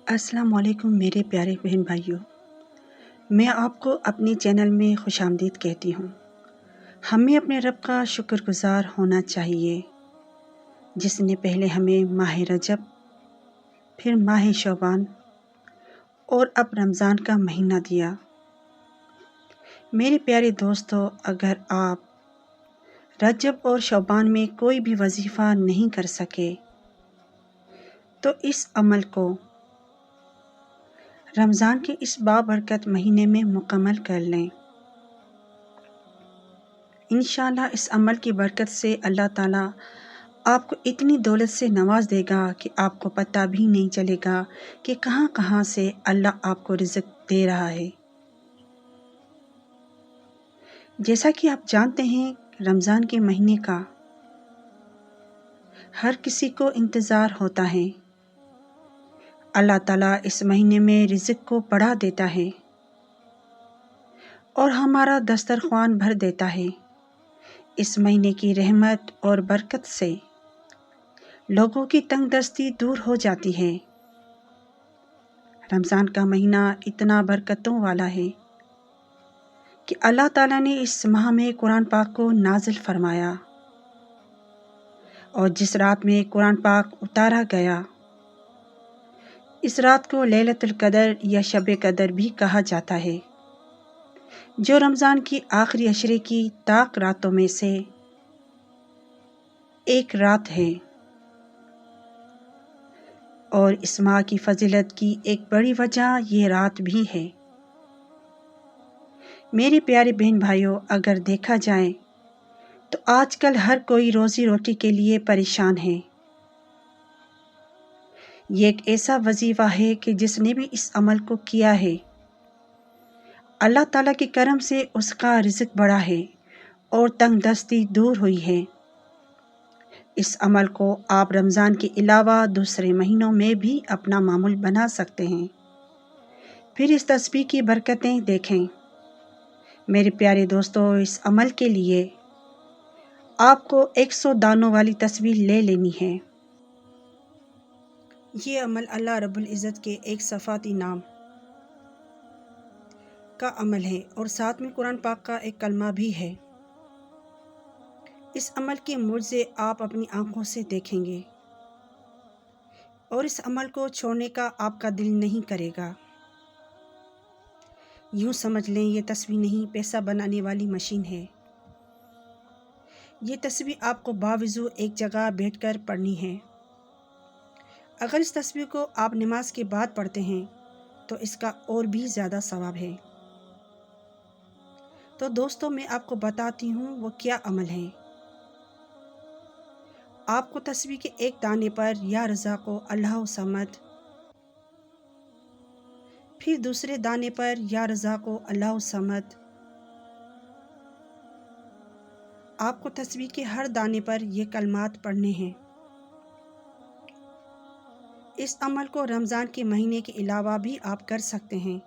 السلام علیکم میرے پیارے بہن بھائیوں، میں آپ کو اپنے چینل میں خوش آمدید کہتی ہوں۔ ہمیں اپنے رب کا شکر گزار ہونا چاہیے، جس نے پہلے ہمیں ماہ رجب، پھر ماہ شعبان اور اب رمضان کا مہینہ دیا۔ میرے پیارے دوستو، اگر آپ رجب اور شعبان میں کوئی بھی وظیفہ نہیں کر سکے تو اس عمل کو رمضان کے اس بابرکت مہینے میں مکمل کر لیں۔ انشاءاللہ اس عمل کی برکت سے اللہ تعالیٰ آپ کو اتنی دولت سے نواز دے گا کہ آپ کو پتہ بھی نہیں چلے گا کہ کہاں کہاں سے اللہ آپ کو رزق دے رہا ہے۔ جیسا کہ آپ جانتے ہیں، رمضان کے مہینے کا ہر کسی کو انتظار ہوتا ہے۔ اللہ تعالیٰ اس مہینے میں رزق کو بڑھا دیتا ہے اور ہمارا دسترخوان بھر دیتا ہے۔ اس مہینے کی رحمت اور برکت سے لوگوں کی تنگ دستی دور ہو جاتی ہے۔ رمضان کا مہینہ اتنا برکتوں والا ہے کہ اللہ تعالیٰ نے اس ماہ میں قرآن پاک کو نازل فرمایا، اور جس رات میں قرآن پاک اتارا گیا، اس رات کو لیلۃ القدر یا شب قدر بھی کہا جاتا ہے، جو رمضان کی آخری عشرے کی طاق راتوں میں سے ایک رات ہے، اور اس ماہ کی فضیلت کی ایک بڑی وجہ یہ رات بھی ہے۔ میرے پیارے بہن بھائیوں، اگر دیکھا جائے تو آج کل ہر کوئی روزی روٹی کے لیے پریشان ہے۔ یہ ایک ایسا وظیفہ ہے کہ جس نے بھی اس عمل کو کیا ہے، اللہ تعالیٰ کے کرم سے اس کا رزق بڑھا ہے اور تنگ دستی دور ہوئی ہے۔ اس عمل کو آپ رمضان کے علاوہ دوسرے مہینوں میں بھی اپنا معمول بنا سکتے ہیں۔ پھر اس تسبیح کی برکتیں دیکھیں۔ میرے پیارے دوستو، اس عمل کے لیے آپ کو 100 دانوں والی تسبیح لے لینی ہے۔ یہ عمل اللہ رب العزت کے ایک صفاتی نام کا عمل ہے اور ساتھ میں قرآن پاک کا ایک کلمہ بھی ہے۔ اس عمل کے معجزے آپ اپنی آنکھوں سے دیکھیں گے اور اس عمل کو چھوڑنے کا آپ کا دل نہیں کرے گا۔ یوں سمجھ لیں، یہ تسبیح نہیں، پیسہ بنانے والی مشین ہے۔ یہ تسبیح آپ کو باوضو ایک جگہ بیٹھ کر پڑھنی ہے۔ اگر اس تسبیح کو آپ نماز کے بعد پڑھتے ہیں تو اس کا اور بھی زیادہ ثواب ہے۔ تو دوستو، میں آپ کو بتاتی ہوں وہ کیا عمل ہے۔ آپ کو تسبیح کے ایک دانے پر یا رزاق اللہ الصمد، پھر دوسرے دانے پر یا رزاق اللہ الصمد، آپ کو تسبیح کے ہر دانے پر یہ کلمات پڑھنے ہیں۔ اس عمل کو رمضان کے مہینے کے علاوہ بھی آپ کر سکتے ہیں۔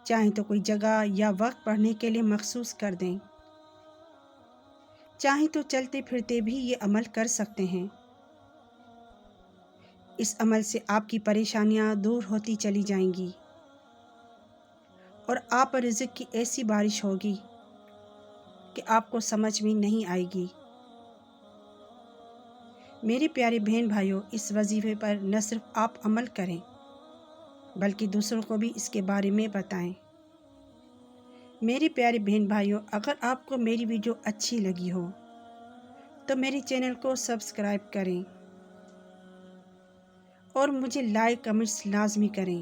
چاہیں تو کوئی جگہ یا وقت پڑھنے کے لیے مخصوص کر دیں، چاہیں تو چلتے پھرتے بھی یہ عمل کر سکتے ہیں۔ اس عمل سے آپ کی پریشانیاں دور ہوتی چلی جائیں گی اور آپ پر رزق کی ایسی بارش ہوگی کہ آپ کو سمجھ میں نہیں آئے گی۔ میرے پیارے بہن بھائیوں، اس وظیفے پر نہ صرف آپ عمل کریں بلکہ دوسروں کو بھی اس کے بارے میں بتائیں۔ میرے پیارے بہن بھائیوں، اگر آپ کو میری ویڈیو اچھی لگی ہو تو میرے چینل کو سبسکرائب کریں اور مجھے لائک کمنٹس لازمی کریں۔